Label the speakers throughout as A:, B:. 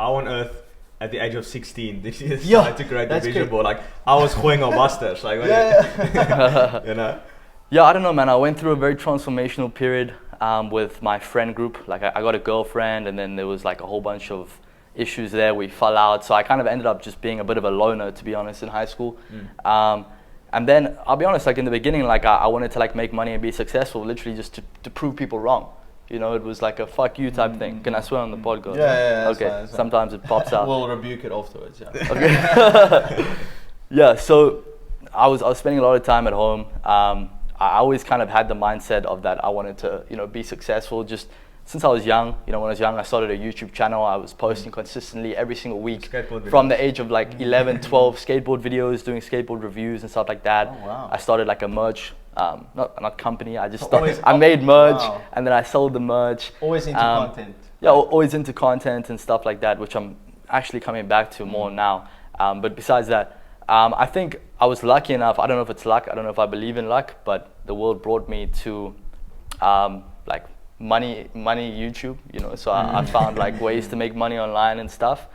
A: how on earth at the age of 16 did you decide to create the vision board? Like, I was going on mustache. Like, you know?
B: Yeah, I don't know, man. I went through a very transformational period with my friend group. Like, I got a girlfriend, and then there was like a whole bunch of issues there. We fell out, so I kind of ended up just being a bit of a loner, to be honest, in high school. And then I'll be honest, like in the beginning, like I wanted to like make money and be successful, literally just to prove people wrong. You know, it was like a fuck you type thing. Can I swear on the podcast?
C: Yeah.
B: Okay.
C: Fine.
B: Sometimes it pops out.
C: We'll rebuke it afterwards. Yeah.
B: Okay. Yeah. So I was spending a lot of time at home. I always kind of had the mindset of that I wanted to, you know, be successful. Just since I was young, you know, when I was young, I started a YouTube channel. I was posting consistently every single week from the age of like 11, 12, skateboard videos, doing skateboard reviews and stuff like that.
C: Oh, wow.
B: I started like a merch, not company. I just I made merch and then I sold the merch.
C: Always into content.
B: Yeah, always into content and stuff like that, which I'm actually coming back to more now. But besides that, I think I was lucky enough. I don't know if it's luck. I don't know if I believe in luck, but the world brought me to like money YouTube, you know. So I found like ways to make money online and stuff.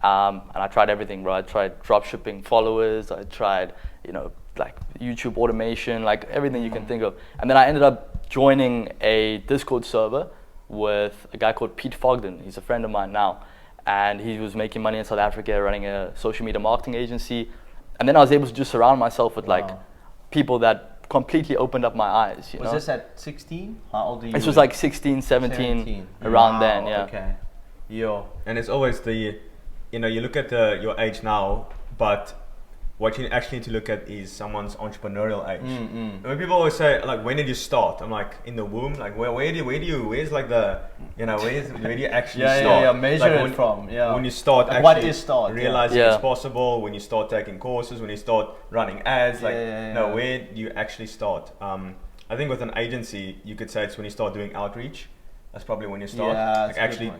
B: And I tried everything, bro. I tried drop shipping followers. I tried, you know, like YouTube automation, like everything you can think of. And then I ended up joining a Discord server with a guy called Pete Fogden. He's a friend of mine now. And he was making money in South Africa, running a social media marketing agency. And then I was able to just surround myself with like people that completely opened up my eyes. You know?
C: Was this at 16? How old are you?
B: This was like 16, 17, around then, yeah.
C: Okay. Yeah.
A: And it's always the, you know, you look at your age now, but what you actually need to look at is someone's entrepreneurial age. When people always say, like, when did you start? I'm like, in the womb. Like, where's like the, you know, where do you actually start?
C: Yeah, measure
A: like
C: it from, yeah.
A: When you start
C: like
A: actually
C: what is start?
A: realizing it's possible, when you start taking courses, when you start running ads, like, no, where do you actually start? I think with an agency, you could say it's when you start doing outreach. That's probably when you start, like actually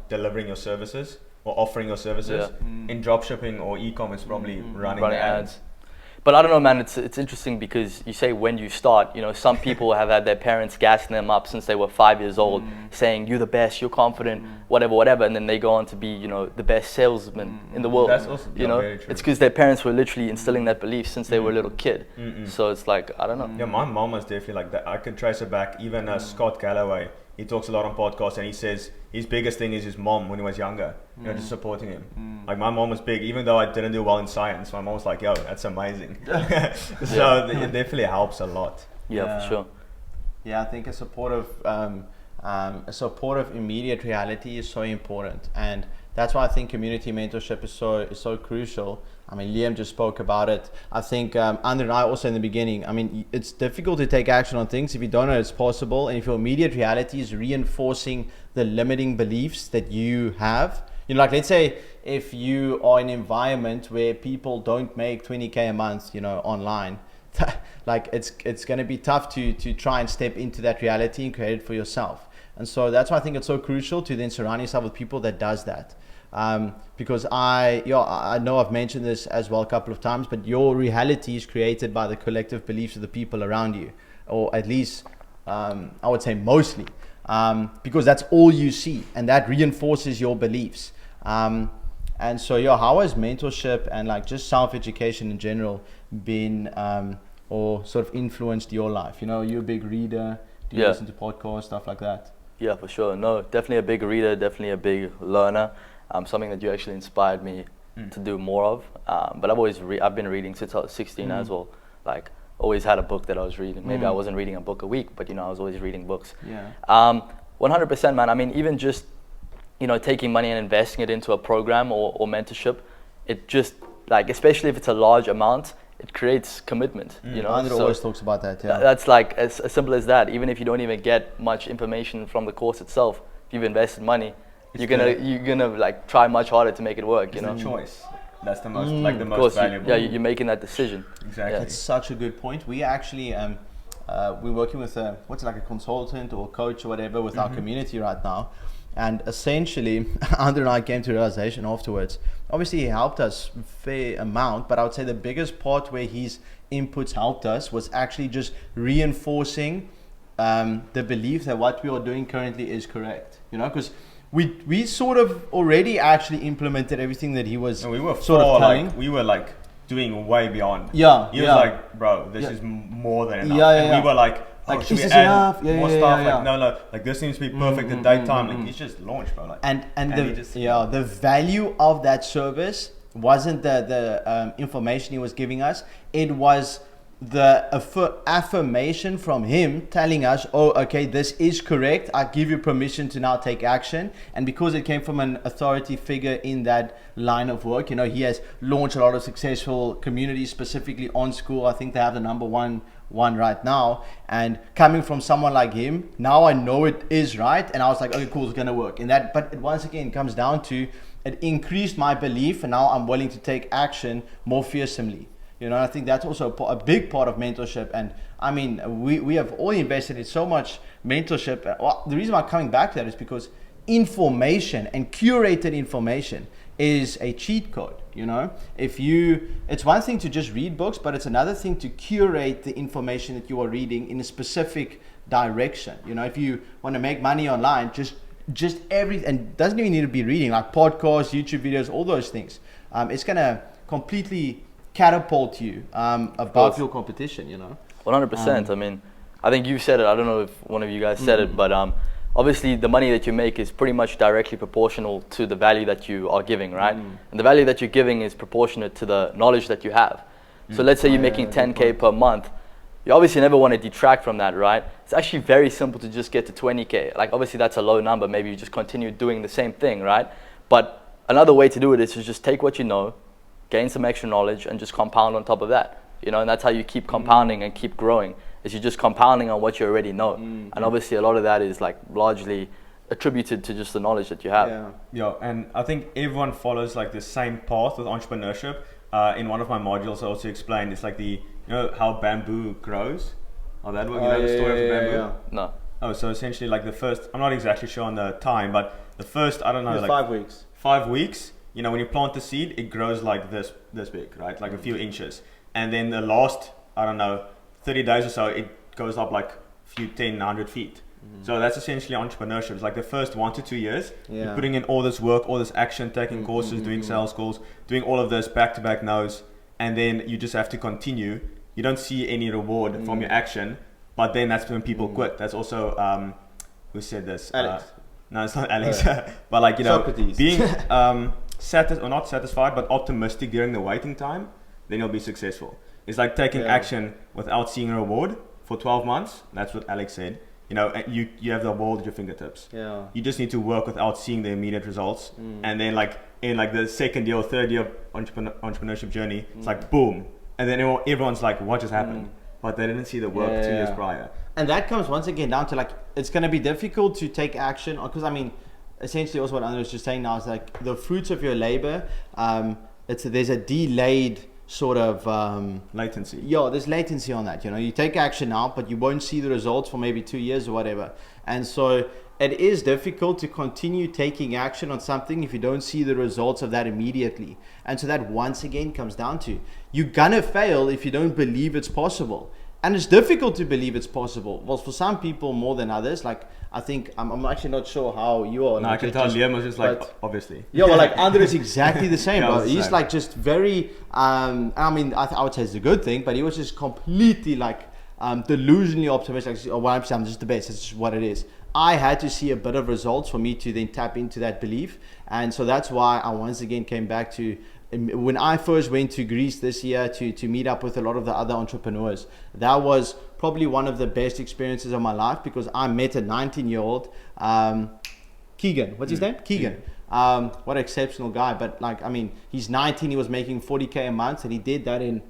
A: delivering your services or offering your services. In dropshipping or ecom, it's probably running ads.
B: But I don't know, man, it's interesting because you say when you start, you know, some people have had their parents gassing them up since they were 5 years old, saying you're the best, you're confident, whatever, and then they go on to be, you know, the best salesman in the world.
A: That's also
B: you know,
A: very true.
B: It's because their parents were literally instilling that belief since they were a little kid. So it's like, I don't know.
A: Yeah, my mom was definitely like that. I could trace it back. Even Scott Galloway, he talks a lot on podcasts, and he says his biggest thing is his mom when he was younger, you know, just supporting him. Like, my mom was big, even though I didn't do well in science. My mom was like, "Yo, that's amazing." So it definitely helps a lot.
B: Yeah, for sure.
C: Yeah, I think a supportive immediate reality is so important, and that's why I think community mentorship is so crucial. I mean, Liam just spoke about it. I think Andre and I also in the beginning, I mean, it's difficult to take action on things if you don't know it's possible, and if your immediate reality is reinforcing the limiting beliefs that you have. You know, like, let's say if you are in an environment where people don't make 20K a month, you know, online, like it's going to be tough to try and step into that reality and create it for yourself. And so that's why I think it's so crucial to then surround yourself with people that does that. Because I know I've mentioned this as well a couple of times, but your reality is created by the collective beliefs of the people around you, or at least I would say mostly, because that's all you see, and that reinforces your beliefs. And so how has mentorship and like just self-education in general been or sort of influenced your life? You know, you're a big reader. Do you listen to podcasts, stuff like that? Yeah,
B: for sure. No, definitely a big reader, definitely a big learner. Something that you actually inspired me to do more of. But I've been reading since I was 16 as well. Like, always had a book that I was reading. Maybe I wasn't reading a book a week, but, you know, I was always reading books. 100%, man. I mean, even just, you know, taking money and investing it into a program or mentorship, it just, like, especially if it's a large amount, it creates commitment, you know.
C: Andre always talks about that,
B: That's like as simple as that. Even if you don't even get much information from the course itself, if you've invested money, you're gonna like try much harder to make it work.
A: It's
B: you know,
A: the choice. That's the most the most valuable.
B: You're making that decision.
A: Exactly.
C: That's such a good point. We actually we're working with a consultant or coach or whatever with our community right now, and essentially Andre and I came to a realization afterwards. Obviously, he helped us a fair amount, but I would say the biggest part where his inputs helped us was actually just reinforcing the belief that what we are doing currently is correct. You know, because we sort of already actually implemented everything that he was
A: And we were
C: sort of telling.
A: we were like doing way beyond.
C: Yeah,
A: He was like, bro, this is more than enough.
C: Yeah,
A: and we were like, should we add more stuff? Like, no, like this seems to be perfect at daytime. Like, he's just launched, bro. Like,
C: and the value of that service wasn't the information he was giving us. It was the affirmation from him telling us, oh, okay, this is correct. I give you permission to now take action. And because it came from an authority figure in that line of work, you know, he has launched a lot of successful communities, specifically on school. I think they have the number one right now. And coming from someone like him, now I know it is right. And I was like, okay, cool, it's gonna work. And that, but it once again comes down to, it increased my belief, and now I'm willing to take action more fearsomely. You know, I think that's also a big part of mentorship. And I mean, we have all invested in so much mentorship. Well, the reason why I'm coming back to that is because information and curated information is a cheat code. You know, it's one thing to just read books, but it's another thing to curate the information that you are reading in a specific direction. You know, if you want to make money online, just everything, and doesn't even need to be reading, like podcasts, YouTube videos, all those things. It's gonna completely catapult you above your competition, you know.
B: 100%. I mean, I think you said it. I don't know if one of you guys said it, but obviously the money that you make is pretty much directly proportional to the value that you are giving, right? And the value that you're giving is proportionate to the knowledge that you have. So let's say you're making 10K per month. You obviously never want to detract from that, right? It's actually very simple to just get to 20K. Like, obviously that's a low number. Maybe you just continue doing the same thing, right? But another way to do it is to just take what you know, gain some extra knowledge, and just compound on top of that. You know, and that's how you keep compounding and keep growing, is you're just compounding on what you already know. And obviously a lot of that is like largely attributed to just the knowledge that you have.
A: Yeah, and I think everyone follows like the same path with entrepreneurship. In one of my modules I also explained, it's like you know how bamboo grows? How that works? You know the story of bamboo?
B: No.
A: Oh, so essentially like the first, I'm not exactly sure on the time, but the first, I don't know, like
C: 5 weeks.
A: 5 weeks, you know, when you plant the seed, it grows like this big, right? Like a few inches. And then the last, I don't know, 30 days or so, it goes up like a few 100 feet. So that's essentially entrepreneurship. It's like the first 1 to 2 years, you're putting in all this work, all this action, taking courses, doing sales calls, doing all of this back-to-back no's, and then you just have to continue. You don't see any reward from your action, but then that's when people quit. That's also, who said this?
C: Alex.
A: No, it's not Alex. But like, you know,
C: Socrates.
A: being not satisfied, but optimistic during the waiting time, then you'll be successful. It's like taking action without seeing a reward for 12 months. That's what Alex said. You know, you have the world at your fingertips. Yeah. You just need to work without seeing the immediate results. And then like in like the second year or third year entrepreneurship journey, it's like boom. And then everyone's like, what just happened? But they didn't see the work 2 years prior.
C: And that comes once again down to like, it's going to be difficult to take action, because I mean, essentially also what Andre was just saying now is like the fruits of your labor, there's a delayed sort of
A: latency.
C: Yeah, there's latency on that. You know, you take action now, but you won't see the results for maybe 2 years or whatever. And so it is difficult to continue taking action on something if you don't see the results of that immediately. And so that once again comes down to, you're gonna fail if you don't believe it's possible. And it's difficult to believe it's possible. Well, for some people more than others. Like, I think, I'm actually not sure how you are.
A: No, I can tell Liam was just like, obviously.
C: Yeah, well, like, Andre is exactly the same, bro. He's
A: same.
C: like just very, I mean, I would say it's a good thing, but he was just completely like delusionally optimistic. Like, oh, well, I'm just the best. It's just what it is. I had to see a bit of results for me to then tap into that belief. And so that's why I once again came back to, when I first went to Greece this year to meet up with a lot of the other entrepreneurs, that was probably one of the best experiences of my life, because I met a 19-year-old, Keegan. What's his name? Keegan. What an exceptional guy. But like, I mean, he's 19, he was making 40K a month, and he did that in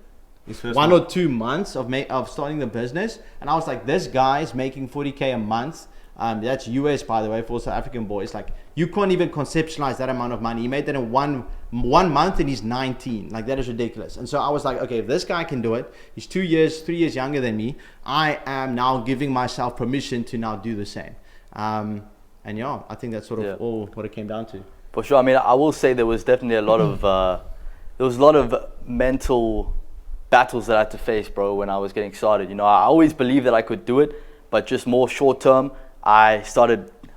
C: 1 or 2 months of starting the business. And I was like, this guy is making 40K a month. That's US, by the way, for South African boys. Like, you can't even conceptualize that amount of money. He made that in one month, and he's 19. Like, that is ridiculous. And so I was like, okay, if this guy can do it, he's 3 years younger than me, I am now giving myself permission to now do the same. And yeah, I think that's sort of all what it came down to.
B: For sure. I mean, I will say there was definitely a lot of mental battles that I had to face, bro, when I was getting started. You know, I always believed that I could do it, but just more short term. I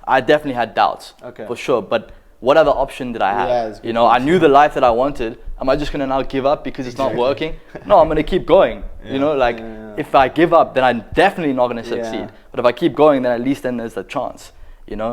B: I definitely had doubts, for sure. But what other option did I have? You know, I knew the life that I wanted. Am I just gonna now give up because it's not working? No, I'm gonna keep going. You know, like if I give up, then I'm definitely not gonna succeed. But if I keep going, then at least then there's a chance. You know.